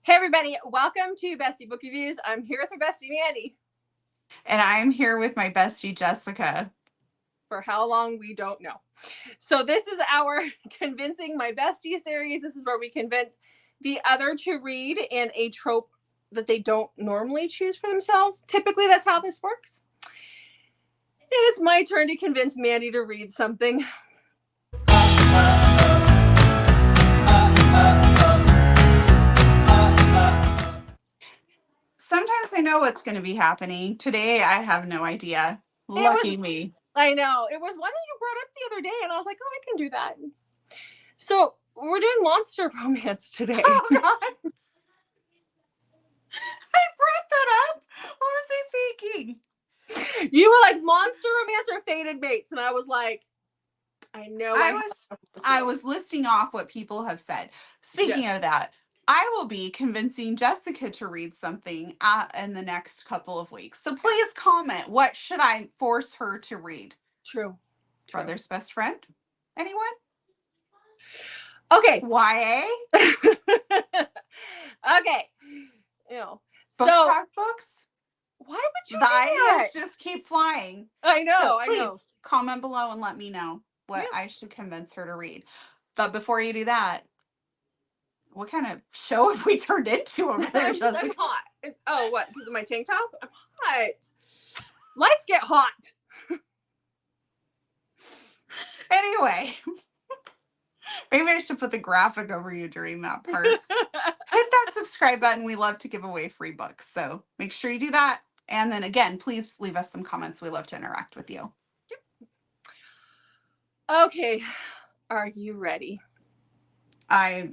Hey everybody, welcome to Bestie Book Reviews. I'm here with my bestie Mandy. And I'm here with my bestie Jessica. For how long, we don't know. So this is our Convincing My Bestie series. This is where we convince the other to read in a trope that they don't normally choose for themselves. Typically, that's how this works. And it's my turn to convince Mandy to read something. Sometimes I know what's going to be happening. Today, I have no idea. Lucky me. I know. It was one that you brought up the other day, and I was like, oh, I can do that. So we're doing monster romance today. Oh, God. I brought that up. What was I thinking? You were like, monster romance or fated mates. And I was like, I know. I was listing off what people have said. Speaking of that, I will be convincing Jessica to read something in the next couple of weeks. So please comment. What should I force her to read? True. Brother's Best Friend? Anyone? Okay. YA? Okay. Book talk books? Why would you the ideas just keep flying? I know. So please I know. comment below and let me know what I should convince her to read. But before you do that, what kind of show have we turned into over there? I'm hot. Oh, what? Because of my tank top? I'm hot. Lights get hot. Anyway, maybe I should put the graphic over you during that part. Hit that subscribe button. We love to give away free books. So make sure you do that. And then again, please leave us some comments. We love to interact with you. Okay. Are you ready? I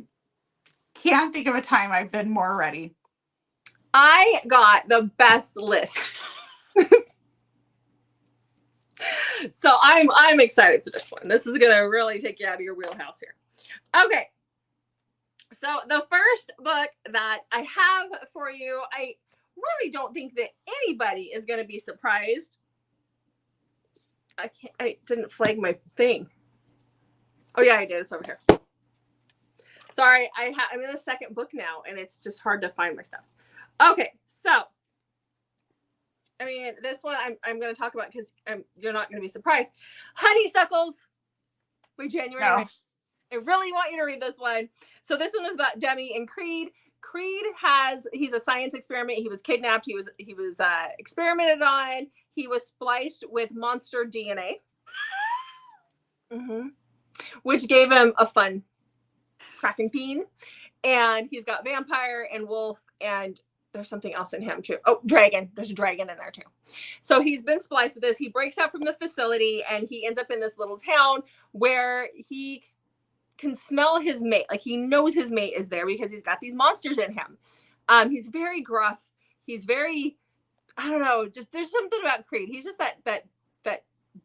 can't think of a time I've been more ready. I got the best list. So I'm excited for this one. This is going to really take you out of your wheelhouse here. Okay. So the first book that I have for you, I really don't think that anybody is going to be surprised. I didn't flag my thing. Oh yeah, I did. It's over here. Sorry, I'm in the second book now, and it's just hard to find my stuff. Okay, so I mean, this one I'm going to talk about because you're not going to be surprised. Honeysuckles by January. No. I really want you to read this one. So this one is about Demi and Creed. Creed he's a science experiment. He was kidnapped. He was experimented on. He was spliced with monster DNA, which gave him a fun cracking peen. And he's got vampire and wolf, and there's something else in him too. Oh, dragon. There's a dragon in there too. So he's been spliced with this. He breaks out from the facility, and he ends up in this little town where he can smell his mate. Like, he knows his mate is there because he's got these monsters in him. He's very gruff. He's very, I don't know, just there's something about Creed. He's just that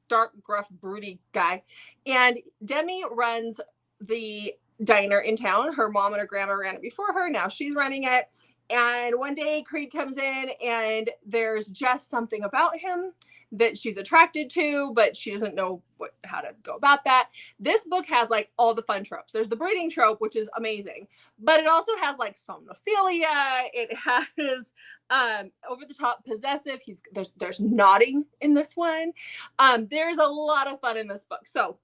dark, gruff, broody guy. And Demi runs the diner in town. Her mom and her grandma ran it before her. Now she's running it. And one day Creed comes in, and there's just something about him that she's attracted to, but she doesn't know how to go about that. This book has like all the fun tropes. There's the breeding trope, which is amazing, but it also has like somnophilia. It has over the top possessive. There's nodding in this one. There's a lot of fun in this book. So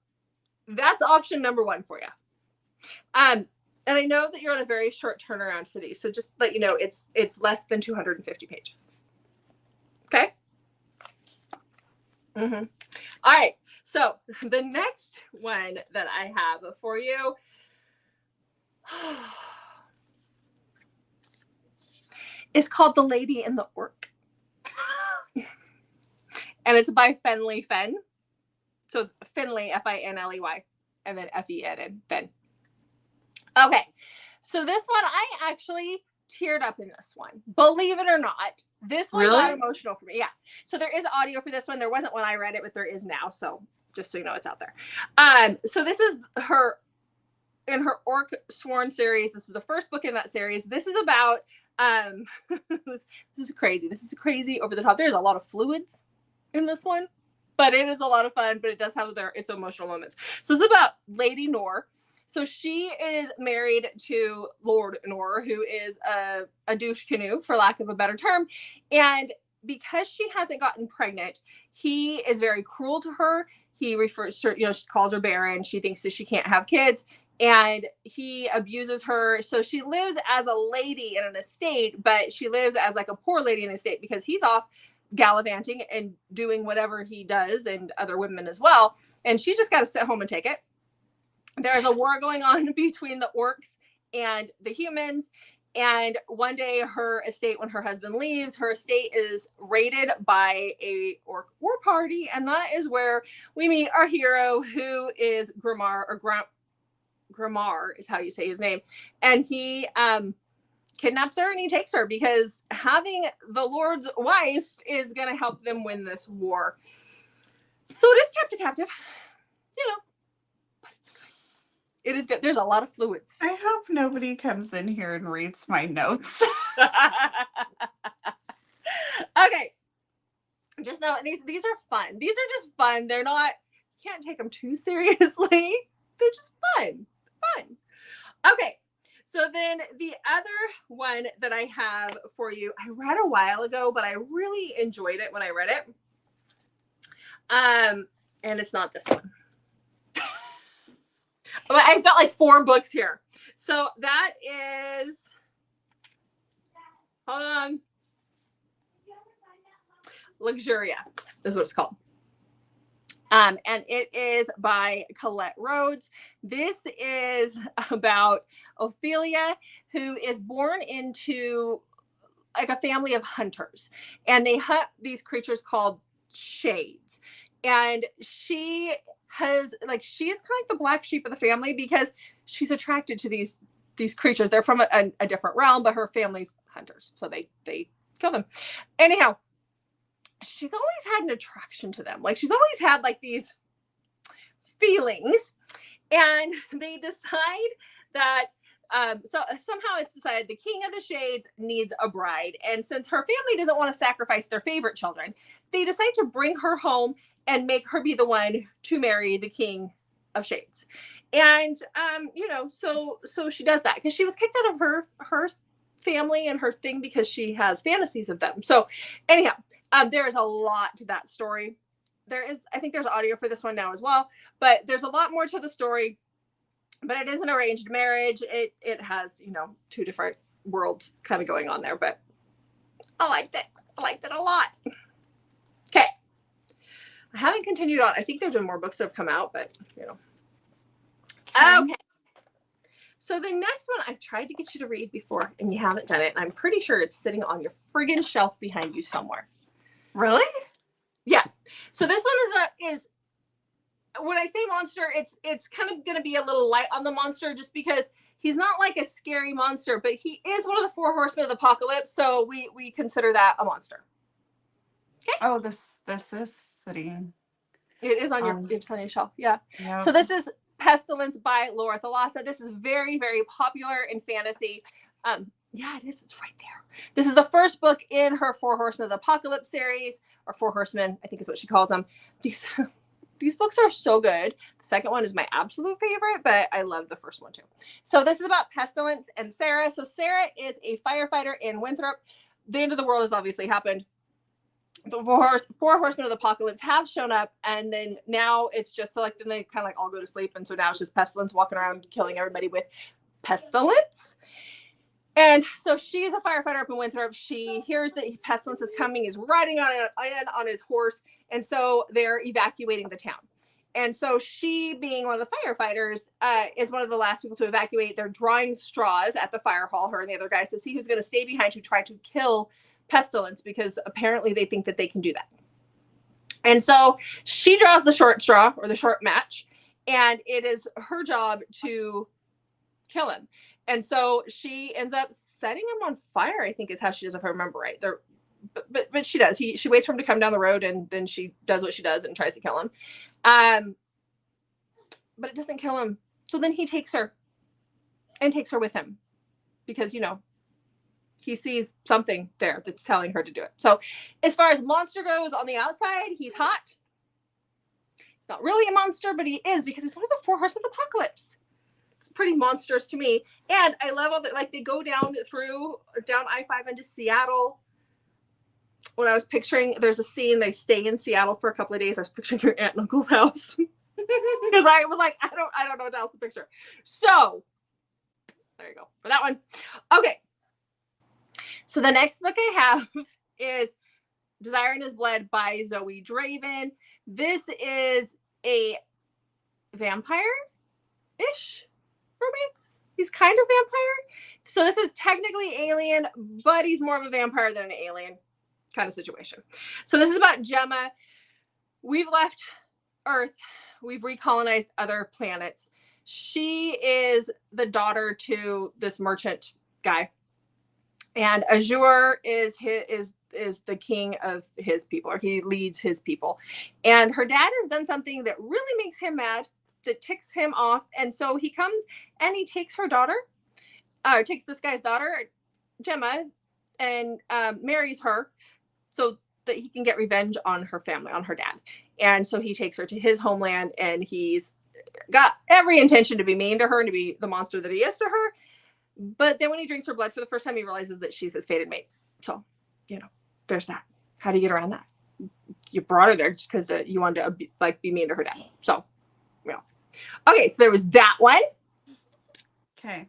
that's option number one for you. And I know that you're on a very short turnaround for these, so just let you know it's less than 250 pages. Okay. All right. So the next one that I have for you is called The Lady and the Orc. And it's by Finley Fenn. So it's Finley, Finley, and then F-E-N, Fenn. Okay. So this one, I actually teared up in this one. Believe it or not. This one got emotional for me. Yeah. So there is audio for this one. There wasn't when I read it, but there is now. So just so you know, it's out there. So this is in her Orc Sworn series. This is the first book in that series. This is about, this is crazy. This is crazy over the top. There's a lot of fluids in this one, but it is a lot of fun, but it does have its emotional moments. So it's about Lady Nor. So she is married to Lord Nor, who is a douche canoe, for lack of a better term. And because she hasn't gotten pregnant, he is very cruel to her. He refers to, she calls her barren. She thinks that she can't have kids, and he abuses her. So she lives as a lady in an estate, but she lives as like a poor lady in an estate because he's off gallivanting and doing whatever he does, and other women as well. And she's just got to sit home and take it. There's a war going on between the orcs and the humans. And one day her estate, when her husband leaves, her estate is raided by a orc war party. And that is where we meet our hero, who is Grimmar, or Grimmar is how you say his name. And he kidnaps her and he takes her because having the Lord's wife is going to help them win this war. So it is captive, but it's good. It is good. There's a lot of fluids. I hope nobody comes in here and reads my notes. Okay. Just know these are fun. These are just fun. They're not, you can't take them too seriously. They're just fun. Okay. So then the other one that I have for you, I read a while ago, but I really enjoyed it when I read it. And it's not this one. But I've got like 4 books here. So that is, hold on. Luxuria is what it's called. And it is by Colette Rhodes. This is about Ophelia, who is born into like a family of hunters, and they hunt these creatures called shades. And she is kind of like the black sheep of the family because she's attracted to these creatures. They're from a different realm, but her family's hunters, so they kill them. Anyhow, she's always had an attraction to them. Like she's always had like these feelings, and they decide that so somehow it's decided the king of the shades needs a bride. And since her family doesn't want to sacrifice their favorite children, they decide to bring her home and make her be the one to marry the king of shades. And so she does that because she was kicked out of her family and her thing because she has fantasies of them. So anyhow, there is a lot to that story. I think there's audio for this one now as well, but there's a lot more to the story. But it is an arranged marriage. It has, 2 different worlds kind of going on there, but I liked it. I liked it a lot. Okay. I haven't continued on. I think there's been more books that have come out, but Okay. So the next one I've tried to get you to read before and you haven't done it. And I'm pretty sure it's sitting on your friggin' shelf behind you somewhere. Really? Yeah. So this one is when I say monster, it's kind of going to be a little light on the monster just because he's not like a scary monster, but he is one of the 4 horsemen of the apocalypse. So we consider that a monster. Okay. Oh, this is sitting. It is on your shelf. Yeah. Yep. So this is Pestilence by Laura Thalassa. This is very, very popular in fantasy. Yeah, it is. It's right there. This is the first book in her 4 Horsemen of the Apocalypse series, or 4 Horsemen, I think is what she calls them. These books are so good. The second one is my absolute favorite, but I love the first one too. So this is about Pestilence and Sarah. So Sarah is a firefighter in Winthrop. The end of the world has obviously happened. The 4 Horsemen of the Apocalypse have shown up, and then now it's just so like then they kind of like all go to sleep, and so now it's just Pestilence walking around killing everybody with pestilence. And so she's a firefighter up in Winthrop. She hears that Pestilence is coming. He's riding on his horse, and so they're evacuating the town. And so she, being one of the firefighters, is one of the last people to evacuate. They're drawing straws at the fire hall, her and the other guys, to see who's going to stay behind to try to kill Pestilence, because apparently they think that they can do that. And so she draws the short straw, or the short match, and it is her job to kill him. And so she ends up setting him on fire, I think is how she does, if I remember right. But she does. She waits for him to come down the road, and then she does what she does and tries to kill him. But it doesn't kill him. So then he takes her with him because, he sees something there that's telling her to do it. So as far as monster goes, on the outside, he's hot. He's not really a monster, but he is, because he's one of the 4 Horsemen of the Apocalypse. It's pretty monstrous to me. And I love all the, like, they go down I-5 into Seattle. When I was picturing, there's a scene, they stay in Seattle for a couple of days. I was picturing your aunt and uncle's house. Because I was like, I don't know what else to picture. So there you go for that one. Okay. So the next book I have is Desire in His Blood by Zoe Draven. This is a vampire-ish romance. He's kind of vampire. So this is technically alien, but he's more of a vampire than an alien kind of situation. So this is about Gemma. We've left Earth. We've recolonized other planets. She is the daughter to this merchant guy. And Azure is the king of his people, or he leads his people. And her dad has done something that really makes him mad, that ticks him off. And so he comes and he takes her daughter, takes this guy's daughter, Gemma, and marries her so that he can get revenge on her family, on her dad. And so he takes her to his homeland, and he's got every intention to be mean to her and to be the monster that he is to her. But then when he drinks her blood for the first time, he realizes that she's his fated mate. So, there's that. How do you get around that? You brought her there just because you wanted to be mean to her dad. So, okay, so there was that one. Okay.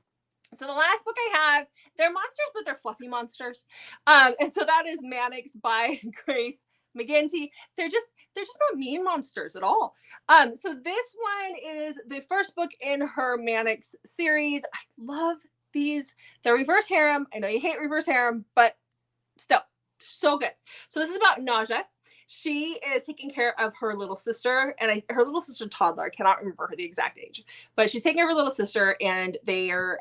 So the last book I have, they're monsters, but they're fluffy monsters. And so that is Manx by Grace MTI. They're just not mean monsters at all. So this one is the first book in her Manx series. I love these. They're reverse harem. I know you hate reverse harem, but still, so good. So this is about Nausea. She is taking care of her little sister, and her little sister toddler. I cannot remember the exact age, but she's taking care of her little sister, and there's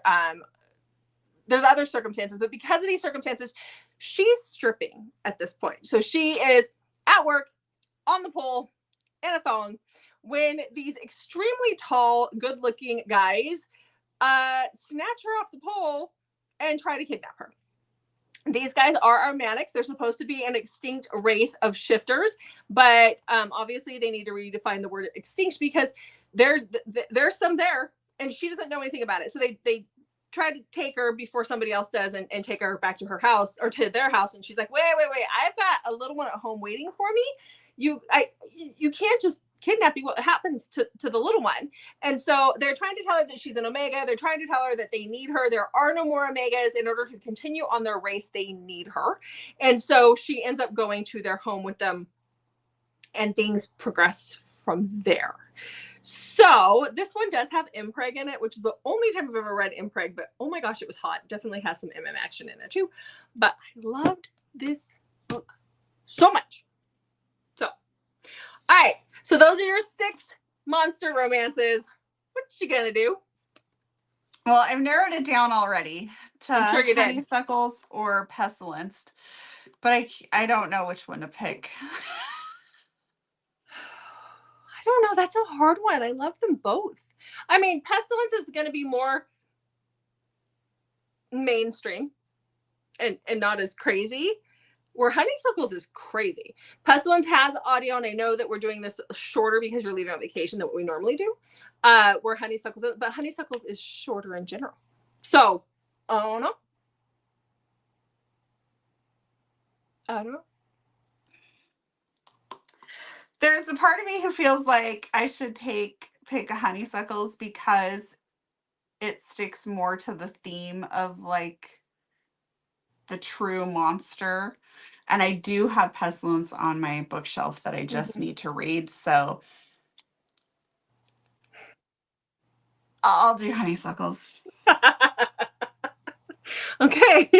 other circumstances, but because of these circumstances, she's stripping at this point. So she is at work on the pole in a thong when these extremely tall, good-looking guys snatch her off the pole and try to kidnap her. These guys are our Manx. They're supposed to be an extinct race of shifters, but obviously they need to redefine the word extinct because there's some there, and she doesn't know anything about it. So they try to take her before somebody else does and take her back to her house or to their house. And she's like, wait, I've got a little one at home waiting for me. You can't just kidnap you. What happens to the little one? And so they're trying to tell her that she's an Omega. They're trying to tell her that they need her. There are no more Omegas. In order to continue on their race, they need her. And so she ends up going to their home with them, and things progress from there. So this one does have impreg in it, which is the only time I've ever read impreg, but oh my gosh, it was hot. Definitely has some MM action in it too. But I loved this book so much. So, all right. So those are your 6 monster romances. What you gonna do? Well, I've narrowed it down already to Honeysuckles or Pestilence, but I don't know which one to pick. I don't know. That's a hard one. I love them both. I mean, Pestilence is going to be more mainstream and not as crazy, where Honeysuckles is crazy. Pestilence has audio, and I know that we're doing this shorter because you're leaving on vacation than what we normally do, where Honeysuckles is, but Honeysuckles is shorter in general. So, I don't know. There's a part of me who feels like I should pick a Honeysuckles because it sticks more to the theme of like the true monster. And I do have Pestilence on my bookshelf that I just need to read. So I'll do Honeysuckles. Okay.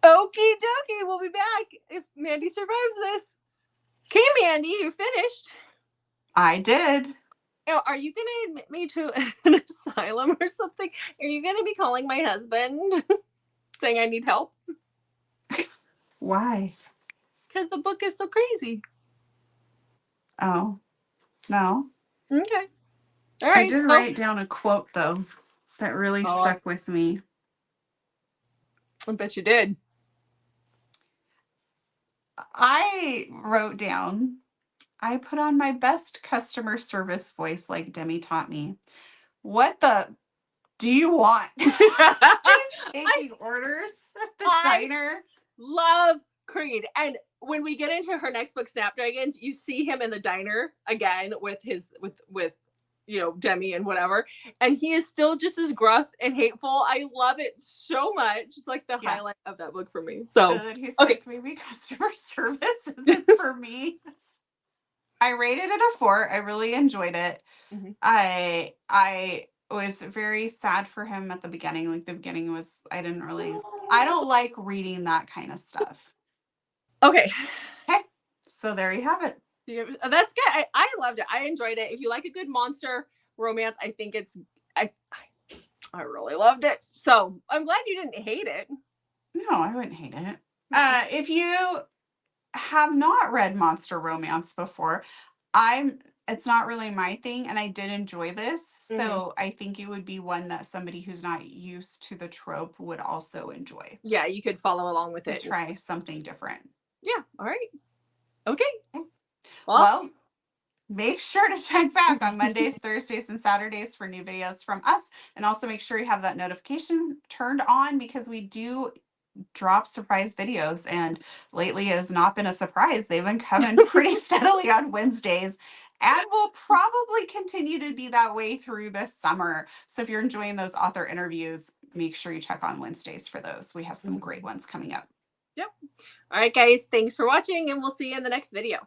Okie dokie. We'll be back if Mandy survives this. Okay, Mandy, you finished. I did. Are you going to admit me to an asylum or something? Are you going to be calling my husband saying I need help? Why? Because the book is so crazy. Oh, no. Okay. All right. I did write down a quote, though, that really stuck with me. I bet you did. I wrote down, I put on my best customer service voice like Demi taught me. what the do you want? He's taking orders at the diner. Love Creed. And when we get into her next book, Snapdragons, you see him in the diner again with his with Demi and whatever, and he is still just as gruff and hateful. I love it so much. It's like the highlight of that book for me. So good. He's like, maybe customer service isn't for me. I rated it a 4. I really enjoyed it. Mm-hmm. I was very sad for him at the beginning. Like the beginning was, I don't like reading that kind of stuff. Okay. So there you have it. That's good. I loved it. I enjoyed it. If you like a good monster romance, I think I really loved it. So I'm glad you didn't hate it. No, I wouldn't hate it. If you have not read monster romance before, it's not really my thing, and I did enjoy this. So I think it would be one that somebody who's not used to the trope would also enjoy. Yeah, you could follow along with it. Try something different. Yeah. All right. Okay. Well, make sure to check back on Mondays, Thursdays, and Saturdays for new videos from us. And also make sure you have that notification turned on, because we do drop surprise videos. And lately it has not been a surprise. They've been coming pretty steadily on Wednesdays, and will probably continue to be that way through this summer. So if you're enjoying those author interviews, make sure you check on Wednesdays for those. We have some great ones coming up. Yep. All right, guys. Thanks for watching, and we'll see you in the next video.